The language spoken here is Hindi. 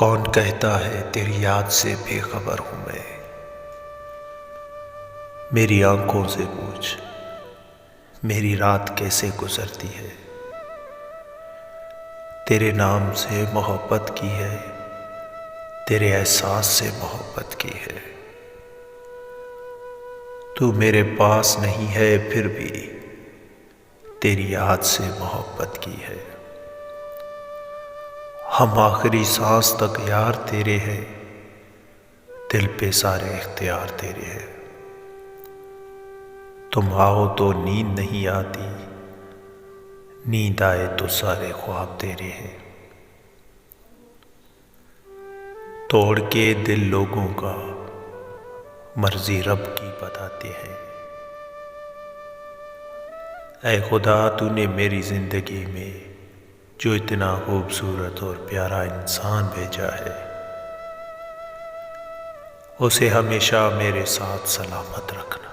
कौन कहता है तेरी याद से बेखबर हूं मैं। मेरी आंखों से पूछ मेरी रात कैसे गुजरती है। तेरे नाम से मोहब्बत की है, तेरे एहसास से मोहब्बत की है। तू मेरे पास नहीं है फिर भी तेरी याद से मोहब्बत की है। हम आखिरी सांस तक यार तेरे हैं, दिल पे सारे इख्तियार तेरे हैं। तुम आओ तो नींद नहीं आती, नींद आए तो सारे ख्वाब तेरे हैं। तोड़ के दिल लोगों का मर्जी रब की बताते हैं। ऐ खुदा तूने मेरी जिंदगी में जो इतना खूबसूरत और प्यारा इंसान भेजा है, उसे हमेशा मेरे साथ सलामत रखना।